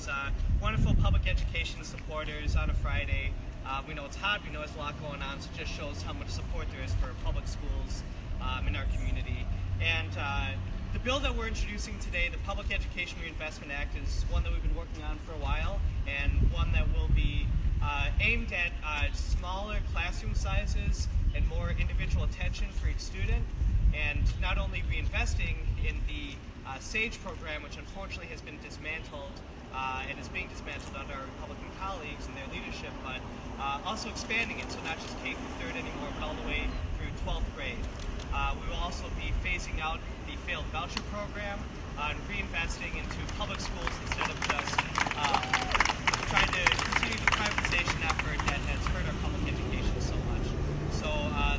these wonderful public education supporters on a Friday. We know it's hot, we know there's a lot going on, so it just shows how much support there is for public schools in our community. And the bill that we're introducing today, the Public Education Reinvestment Act, is one that we've been working on for a while, and one that will be aimed at smaller classroom sizes and more individual attention for each student, and not only reinvesting in the SAGE program, which unfortunately has been dismantled and is being dismantled under our Republican colleagues and their leadership, but also expanding it, so not just K through 3rd anymore, but all the way through 12th grade. We will also be phasing out the failed voucher program and reinvesting into public schools instead of just trying to continue the privatization effort that has hurt our public education so much. So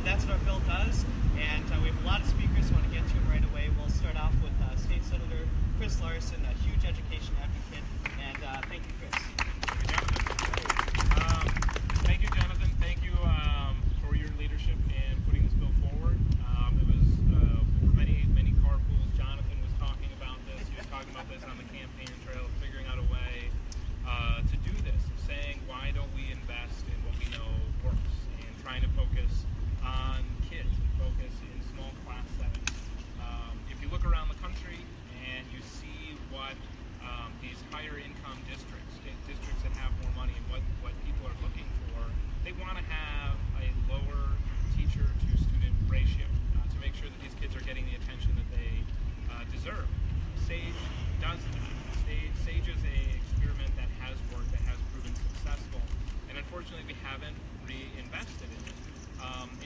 that's what our bill does, and we have a lot of speakers who want to get to them right away. We'll start off with State Senator Chris Larson, a huge education advocate, and thank you, Chris. Thank you, Jonathan. Thank you for your leadership in putting this bill forward. It was over many carpools. Jonathan was talking about this. He was talking about this on the campaign trail, figuring out a way to do this, saying why don't we invest in what we know works, and trying to focus on kids and focus in small class settings. If you look around the country and you see what these higher income districts that have more money, and what people are looking for, they want to have a lower teacher to student ratio to make sure that these kids are getting the attention that they deserve. SAGE does that. SAGE is an experiment that has worked, that has proven successful, and unfortunately we haven't reinvested in it.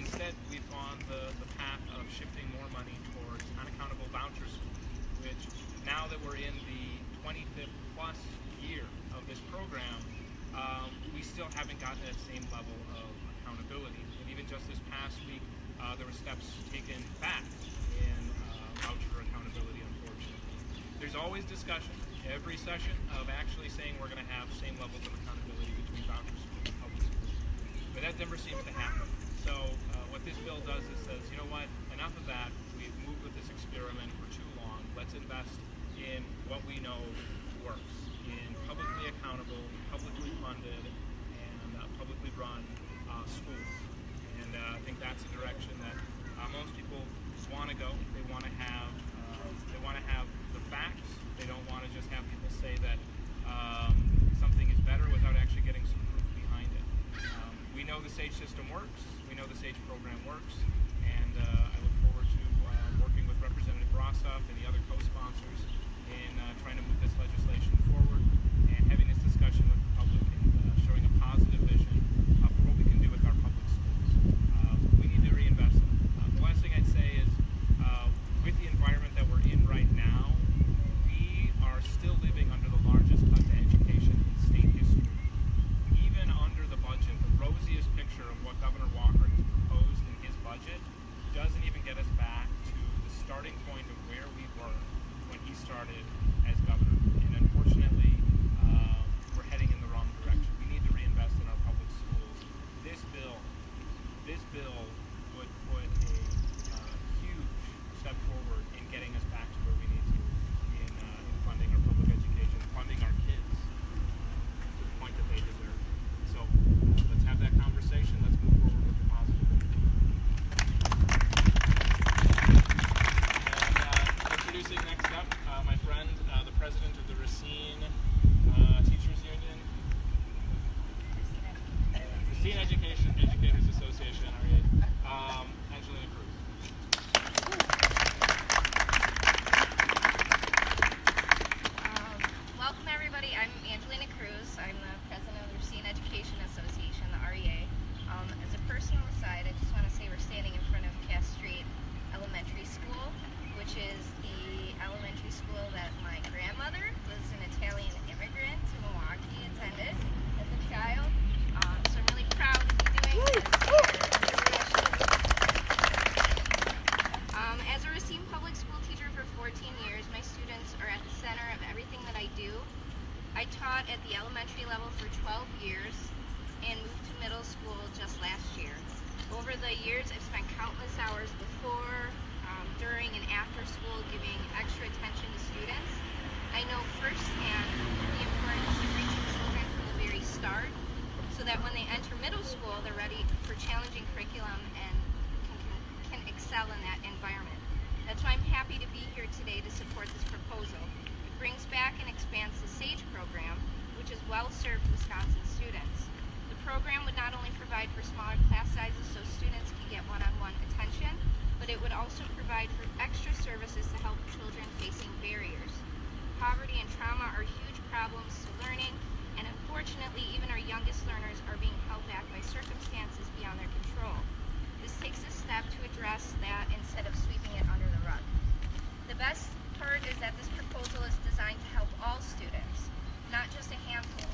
Instead, we've gone the path of shifting more money towards unaccountable voucher schools, which now that we're in the 25th plus year of this program, we still haven't gotten that same level of accountability. And even just this past week, there were steps taken back in voucher accountability, unfortunately. There's always discussion, every session, of actually saying we're going to have same levels of accountability between voucher schools and public schools. But that never seems to happen. So what this bill does is says, you know what, enough of that. We've moved with this experiment for too long. Let's invest in what we know works, in publicly accountable, publicly funded, and publicly run schools. And I think that's a direction that most people want to go. They want to have the facts. They don't want to just have people say that something is better without actually getting some proof behind it. We know the SAGE system works. We know the SAGE program works, and I look forward to working with Representative Brossoff and the other co-sponsors in trying to move this legislation forward and having this discussion with the public and showing a positive vision for what we can do with our public schools. We need to reinvest in them. The last thing I'd say is, with the environment that we're in right now, we are still living under the largest cut to education in state history. Even under the budget, the rosiest picture of what Governor Walker has proposed in his budget doesn't even get us back to the starting point of where we were when he started as governor. And unfortunately, we're heading in the wrong direction. We need to reinvest in our public schools. This bill would put a huge step forward in getting us back to where we need to in funding our public education, funding our kids to the point that they deserve. So let's have that conversation. Let's move forward with the positive. And introducing next up my friend happy to be here today to support this proposal. It brings back and expands the SAGE program, which has well-served Wisconsin students. The program would not only provide for smaller class sizes so students can get one-on-one attention, but it would also provide for extra services to help children facing barriers. Poverty and trauma are huge problems to learning, and unfortunately, even our youngest learners are being held back by circumstances beyond their control. This takes a step to address that instead of sweeping it under the rug. The best part is that this proposal is designed to help all students, not just a handful.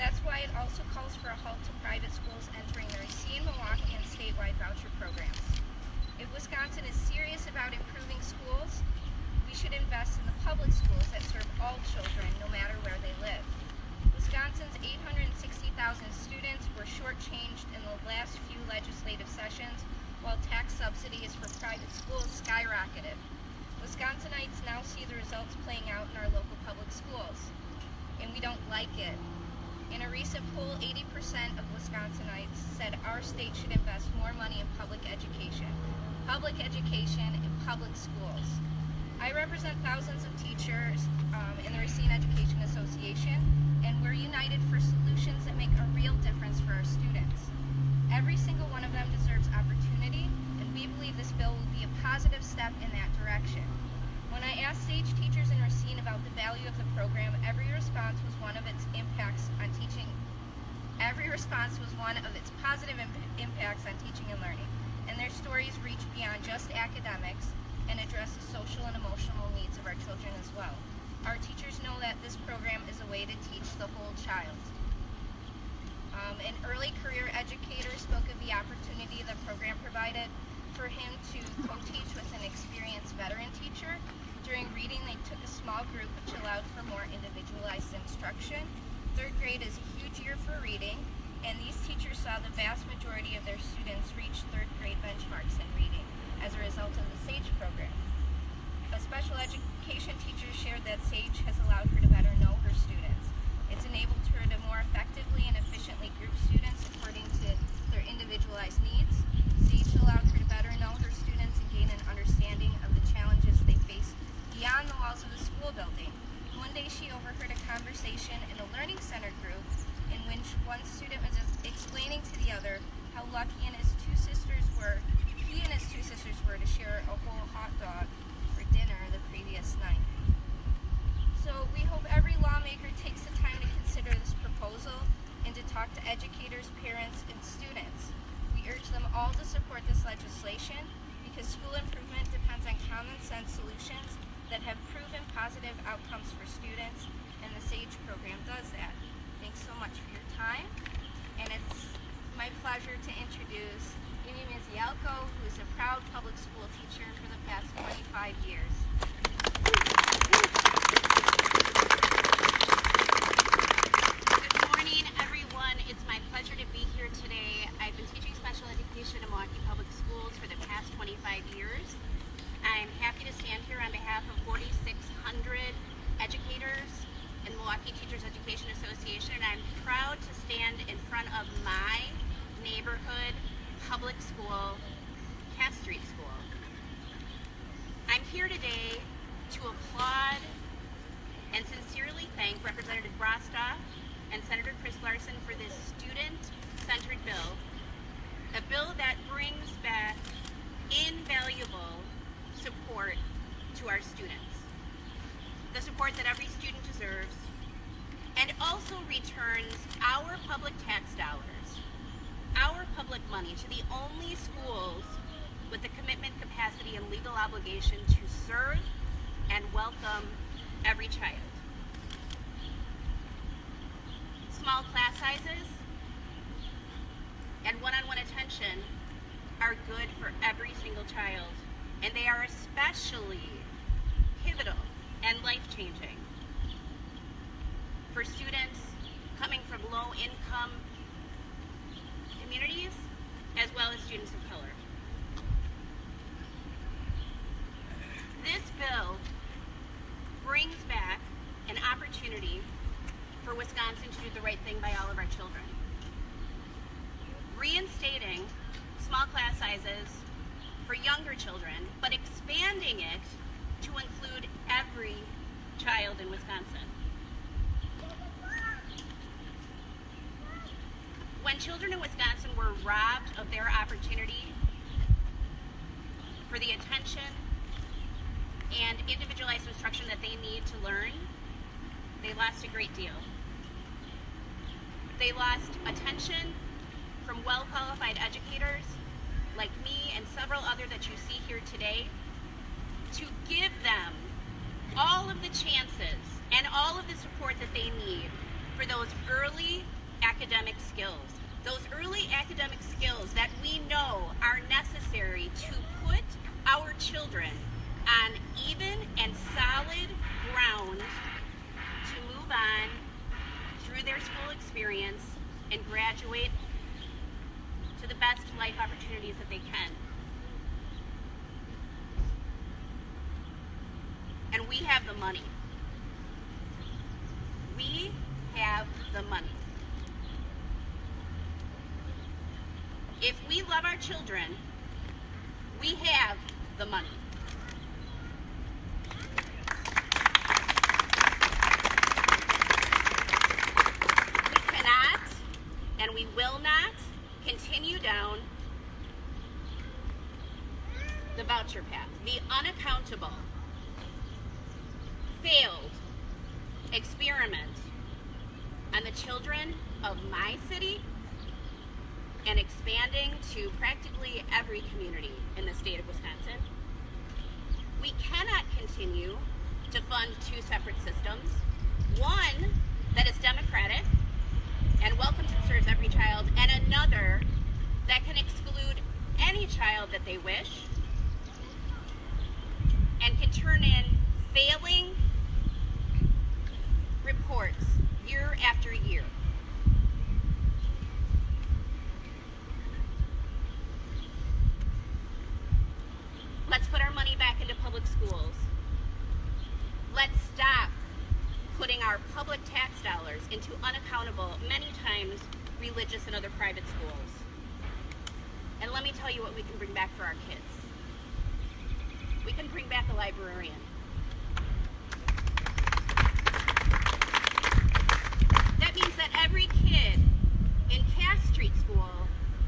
That's why it also calls for a halt to private schools entering the Racine, Milwaukee, and statewide voucher programs. If Wisconsin is serious about improving schools, we should invest in the public schools that serve all children, no matter where they live. Wisconsin's 860,000 students were shortchanged in the last few legislative sessions, while tax subsidies for private schools skyrocketed. Wisconsinites now see the results playing out in our local public schools, and we don't like it. In a recent poll, 80% of Wisconsinites said our state should invest more money in public education in public schools. I represent thousands of teachers in the Racine Education Association, and we're united for solutions that make a real difference for our students. Every single one of them deserves opportunity, and we believe this bill will be a positive step in that direction. When I asked SAGE teachers in Racine about the value of the program, every response was one of its positive impacts on teaching and learning, and their stories reach beyond just academics and address the social and emotional needs of our children as well. Our teachers know that this program is a way to teach the whole child. An early career educator spoke of the opportunity the program provided for him to co-teach with an experienced veteran teacher. During reading, they took a small group, which allowed for more individualized instruction. Third grade is a huge year for reading, and these teachers saw the vast majority of their students reach third grade benchmarks in reading as a result of the SAGE program. A special education teacher shared that SAGE has allowed her to better know her students. It's enabled her to more effectively and efficiently group students according to their individualized needs. SAGE allowed her to better know her students and gain an understanding of the challenges they face beyond the walls of the school building. One day she overheard a conversation in a Learning Center group in which one student was explaining to the other how lucky he and his two sisters were to share a whole hot dog for dinner the previous night. So we hope every lawmaker takes the time to consider this proposal and to talk to educators, parents, and students. We urge them all to support this legislation because school improvement depends on common sense solutions that have proven positive outcomes for students, and the SAGE program does that. Thanks so much for your time, and it's my pleasure to introduce Amy Mizielko, who is a proud public school teacher for the past 25 years. Good morning, everyone. It's my pleasure to be here today. I've been teaching special education in Milwaukee Public Schools for the past 25 years. I'm happy to stand here on behalf of 4,600 educators in Milwaukee Teachers Education Association, and I'm proud to stand in front of my neighborhood public school, Cass Street School. I'm here today to applaud and sincerely thank Representative Brostoff and Senator Chris Larson for this student-centered bill, a bill that brings back invaluable support to our students, the support that every student deserves, and also returns our public tax dollars, our public money, to the only schools with the commitment, capacity, and legal obligation to serve and welcome every child. Small class sizes and one-on-one attention are good for every single child, and they are especially pivotal and life-changing for students coming from low-income communities as well as students of color. This bill brings back an opportunity for Wisconsin to do the right thing by all of our children. Reinstating small class sizes for younger children, but expanding it to include every child in Wisconsin. When children in Wisconsin were robbed of their opportunity for the attention and individualized instruction that they need to learn, they lost a great deal. They lost attention from well-qualified educators like me and several other that you see here today to give them all of the chances and all of the support that they need for those early academic skills. Those early academic skills that we know are necessary to put our children on even and solid ground to move on through their school experience and graduate to the best life opportunities that they can. And we have the money. We have the money. If we love our children, we have the money. We cannot and we will not continue down the voucher path, the unaccountable, failed experiment on the children of my city and expanding to practically every community in the state of Wisconsin. We cannot continue to fund two separate systems, one that is democratic and welcomes and serves every child, and another that can exclude any child that they wish and can turn in failing reports year after year. Let's put our money back into public schools. Let's stop putting our public tax dollars into unaccountable, many times religious and other private schools. And let me tell you what we can bring back for our kids. We can bring back a librarian. That means that every kid in Cass Street School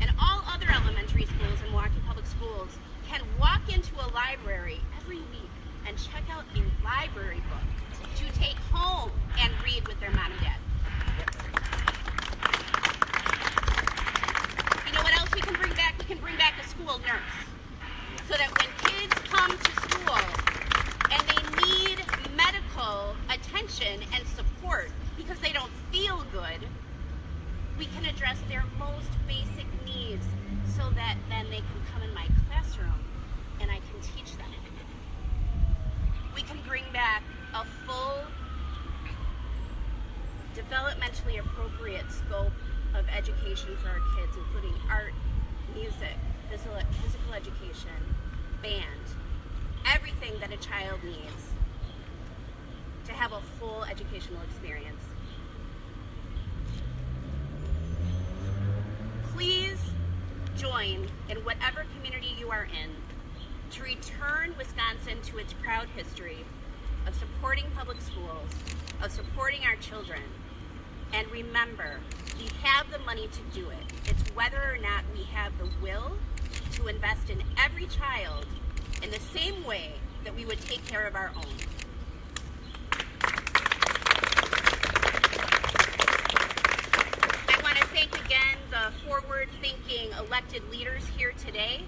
and all other elementary schools in Milwaukee Public Schools can walk into a library every week and check out a library book to take home and read with their mom and dad. You know what else we can bring back? We can bring back a school nurse. So that when kids come to school and they need medical attention and support because they don't feel good, we can address their most basic needs so that then they can come in my classroom and I can teach them. We can bring back a full, developmentally appropriate scope of education for our kids, including art, music, physical education, band, everything that a child needs to have a full educational experience. Please join in whatever community you are in to return Wisconsin to its proud history of supporting public schools, of supporting our children. And remember, we have the money to do it. It's whether or not we have the will to invest in every child in the same way that we would take care of our own. I want to thank again the forward-thinking elected leaders here today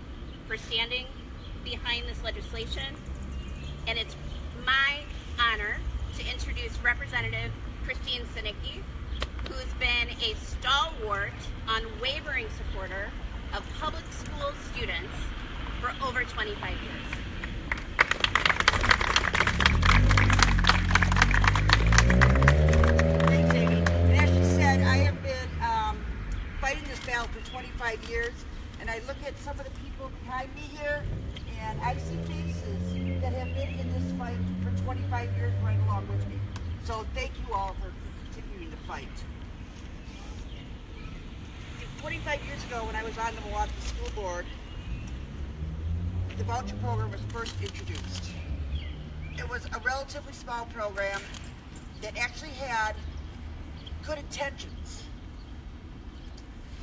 for standing behind this legislation. And it's my honor to introduce Representative Christine Sinicki, who's been a stalwart, unwavering supporter of public school students for over 25 years. Thanks, Amy. And as she said, I have been fighting this battle for 25 years, and I look at some of the people behind me here, and I see faces that have been in this fight for 25 years right along with me. So thank you all for continuing the fight. 25 years ago, when I was on the Milwaukee School Board, the voucher program was first introduced. It was a relatively small program that actually had good intentions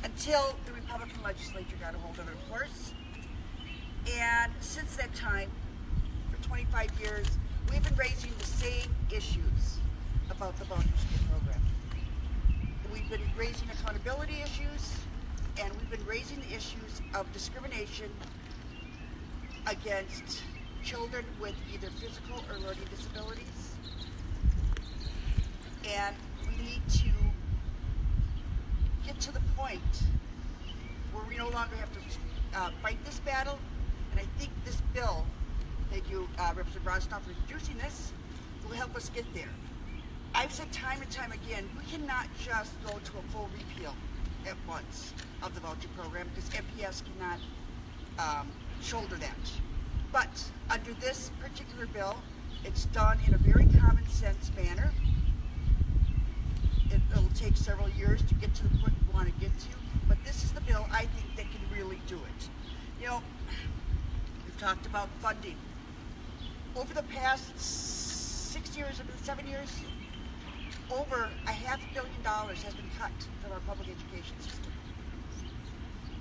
until the Republican legislature got a hold of it, of course. And since that time, for 25 years, we've been raising the same issues about the voucher school program. We've been raising accountability issues, and we've been raising the issues of discrimination against children with either physical or learning disabilities. And we need to get to the point where we no longer have to fight this battle. And I think this bill, thank you, Representative Rosnoff, for introducing this, will help us get there. I've said time and time again, we cannot just go to a full repeal at once of the voucher program because MPS cannot shoulder that. But under this particular bill, it's done in a very common sense manner. It'll take several years to get to the point we want to get to, but this is the bill I think that can really do it. You know, we've talked about funding. Over the past 6 years, 7 years, over $500 million has been cut from our public education system.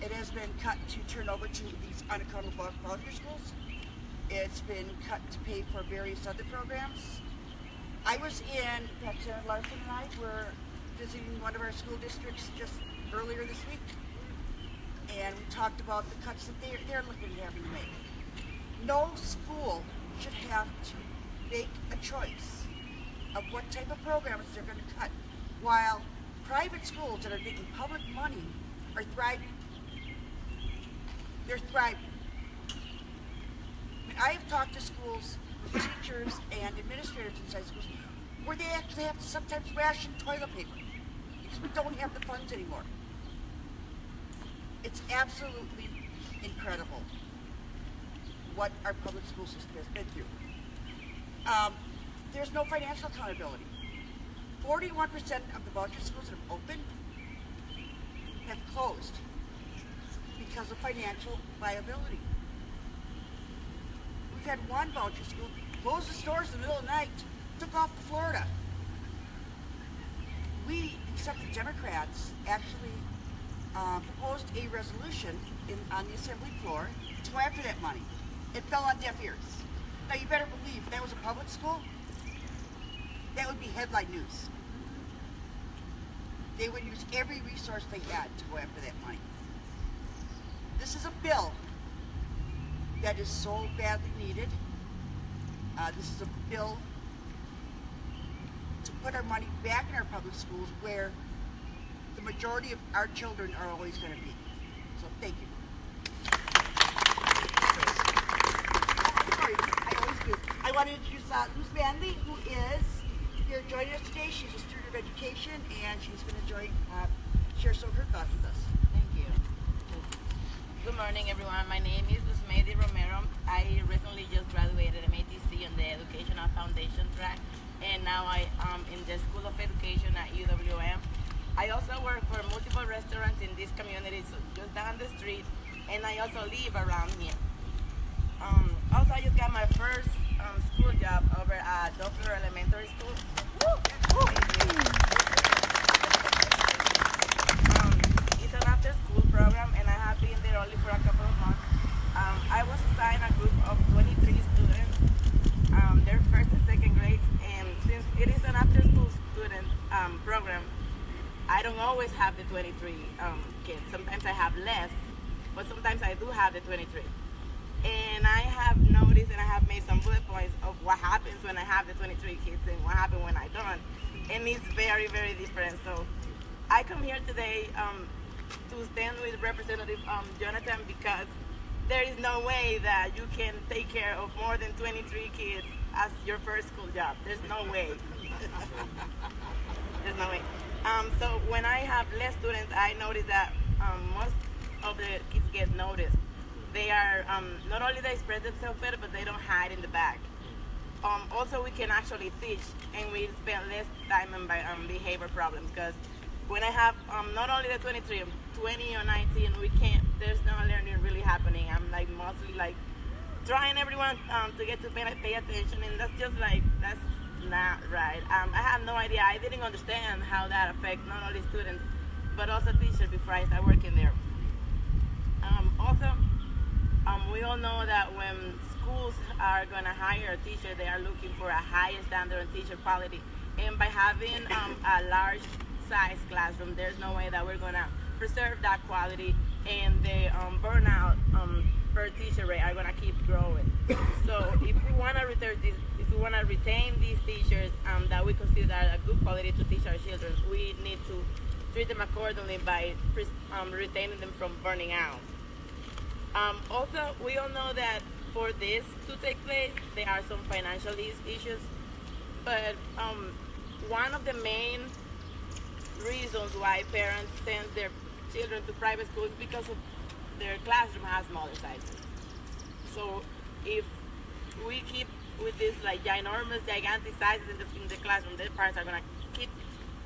It has been cut to turn over to these unaccountable voucher schools. It's been cut to pay for various other programs. I was in fact, Senator Larson and I were visiting one of our school districts just earlier this week, and we talked about the cuts that they're looking at having to make. No school should have to make a choice of what type of programs they're going to cut, while private schools that are getting public money are thriving. They're thriving. I have talked to schools with teachers and administrators inside schools where they actually have to sometimes ration toilet paper because we don't have the funds anymore. It's absolutely incredible what our public school system has been through. There's no financial accountability. 41% of the voucher schools that have opened have closed because of financial viability. We've had one voucher school close the stores in the middle of the night, took off to Florida. We, except the Democrats, actually proposed a resolution on the assembly floor to go after that money. It fell on deaf ears. Now you better believe if that was a public school, that would be headline news. They would use every resource they had to go after that money. This is a bill that is so badly needed. This is a bill to put our money back in our public schools where the majority of our children are always going to be. So thank you. Sorry, I always do. I want to introduce Luz Manley, who is here joining us today. She's a student of education, and she's going to share some of her thoughts with us. Thank you. Good morning, everyone. My name is Luz Manley Romero. I recently just graduated MATC on the Educational Foundation track, and now I am in the School of Education at UWM. I also work for multiple restaurants in this community, so just down the street, and I also live around here. Also, I just got my first school job over at Doppler Elementary School. It's an after-school program, and I have been there only for a couple of months. I was assigned a group of 23 students. They're first and second grades, and since it is an after-school student program, I don't always have the 23 kids. Sometimes I have less, but sometimes I do have the 23. And I have noticed and I have made some bullet points of what happens when I have the 23 kids and what happens when I don't. And it's very, very different. So I come here today to stand with Representative Jonathan, because there is no way that you can take care of more than 23 kids as your first school job. There's no way. There's no way. So when I have less students, I notice that most of the kids get noticed. They are, not only they express themselves better, but they don't hide in the back. Also, we can actually teach, and we spend less time on behavior problems, because when I have not only the 23, 20 or 19, we can't, there's no learning really happening. I'm like mostly like trying everyone to get to pay attention, and that's just like, that's not right. I had no idea. I didn't understand how that affects not only students, but also teachers before I started working there. Also, we all know that when schools are going to hire a teacher, they are looking for a higher standard in teacher quality. And by having a large size classroom, there's no way that we're going to preserve that quality, and the burnout per teacher rate are going to keep growing. So if we want to retain these teachers that we consider a good quality to teach our children, we need to treat them accordingly by retaining them from burning out. Also, we all know that for this to take place, there are some financial issues, but one of the main reasons why parents send their children to private schools is because of their classroom has smaller sizes. So if we keep with this like gigantic sizes in the classroom, their parents are gonna keep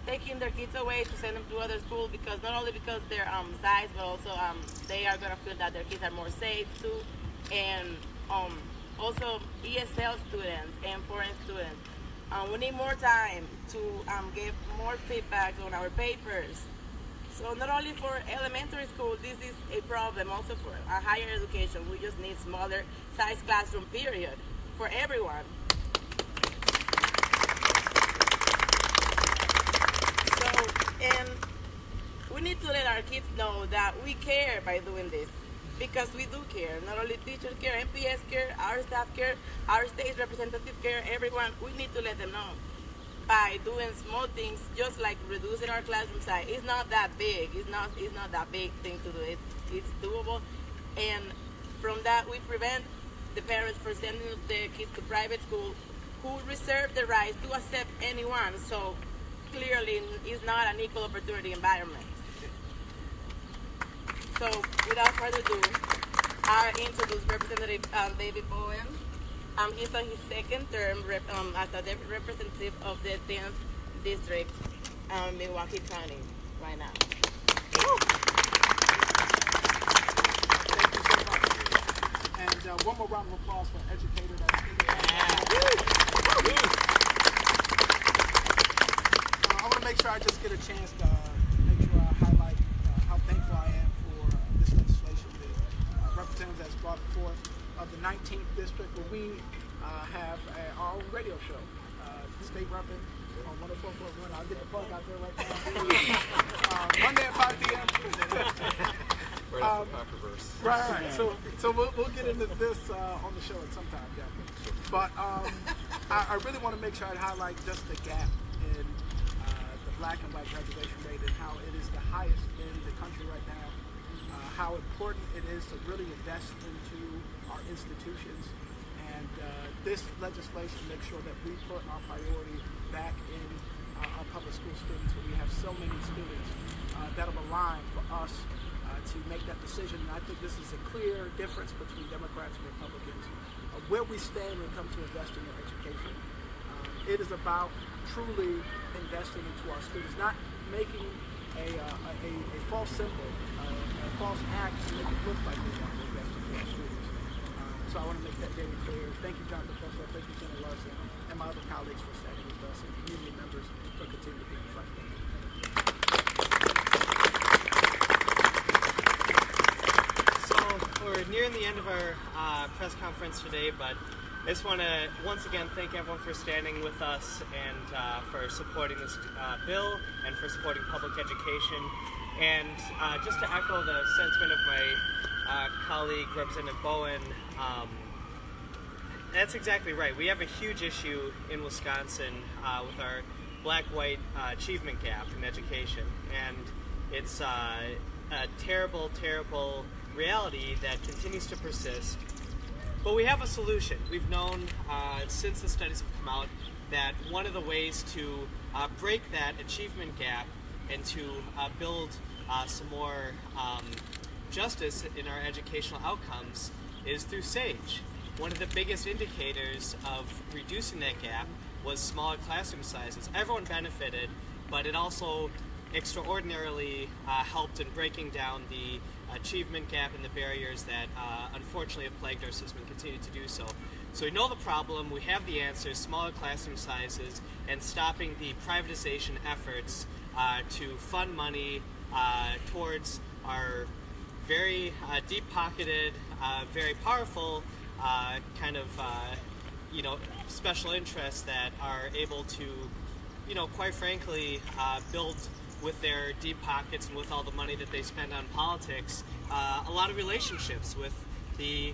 taking their kids away to send them to other schools, because not only because their size, but also they are gonna feel that their kids are more safe too, and also ESL students and foreign students. We need more time to give more feedback on our papers. So not only for elementary school, this is a problem. Also for our higher education, we just need smaller size classroom, period, for everyone. So, and we need to let our kids know that we care by doing this, because we do care. Not only teachers care, MPS care, our staff care, our state representatives care, everyone. We need to let them know by doing small things, just like reducing our classroom size. It's not that big. It's not that big thing to do. It's doable, and from that we prevent the parents from sending their kids to private school, who reserve the right to accept anyone. So clearly, it's not an equal opportunity environment. So without further ado, I introduce Representative David Bowen. He's on his second term as a representative of the 10th District, Milwaukee County, right now. Thank you so much. And one more round of applause for educator that's in the I want to make sure I just get a chance to make sure I highlight how thankful I am for this legislation. The representative that's brought forth of the 19th District, where we have our own radio show, State Reppin' on 104.1. I'll get the plug out there right now. Monday at 5 p.m. Right after controversy. Right. So we'll get into this on the show at some time, yeah. But I really want to make sure I highlight just the gap in the black and white graduation rate, and how it is the highest in the country right now. How important it is to really invest into our institutions, and this legislation makes sure that we put our priority back in our public school students, where we have so many students that are aligned for us to make that decision. And I think this is a clear difference between Democrats and Republicans, where we stand when it comes to investing in education. It is about truly investing into our students, not making a false symbol, a false act to make it look like we want to invest into our students. So I want to make that very clear. Thank you, Jonathan Presley. Thank you, Senator Larson, and my other colleagues for standing with us, and community members for continuing to be in front. Thank you. So we're nearing the end of our press conference today, but I just want to once again thank everyone for standing with us and for supporting this bill and for supporting public education. And just to echo the sentiment of my colleague, Representative Bowen, that's exactly right. We have a huge issue in Wisconsin with our black-white achievement gap in education. And it's a terrible, terrible reality that continues to persist. But we have a solution. We've known since the studies have come out that one of the ways to break that achievement gap and to build some more justice in our educational outcomes is through SAGE. One of the biggest indicators of reducing that gap was smaller classroom sizes. Everyone benefited, but it also extraordinarily helped in breaking down the achievement gap and the barriers that unfortunately have plagued our system and continue to do so. So we know the problem, we have the answers: smaller classroom sizes and stopping the privatization efforts to fund money towards our very deep-pocketed, very powerful special interests that are able to, quite frankly, build with their deep pockets and with all the money that they spend on politics, a lot of relationships with the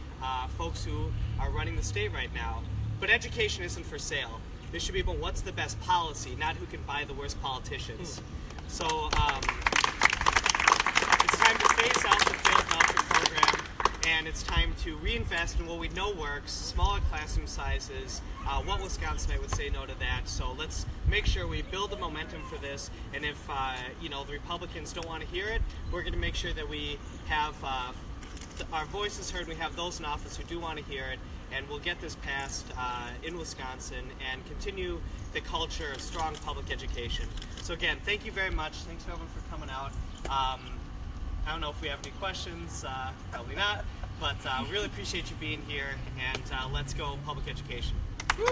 folks who are running the state right now. But education isn't for sale. This should be about what's the best policy, not who can buy the worst politicians. So it's time to phase out the failed voucher program, and it's time to reinvest in what we know works: smaller classroom sizes. What Wisconsinite would say no to that? So let's make sure we build the momentum for this, and if the Republicans don't want to hear it, we're going to make sure that we have our voices heard. We have those in office who do want to hear it, and we'll get this passed in Wisconsin and continue the culture of strong public education. So again, thank you very much. Thanks everyone for coming out. I don't know if we have any questions, probably not, but really appreciate you being here, and let's go public education. Woo!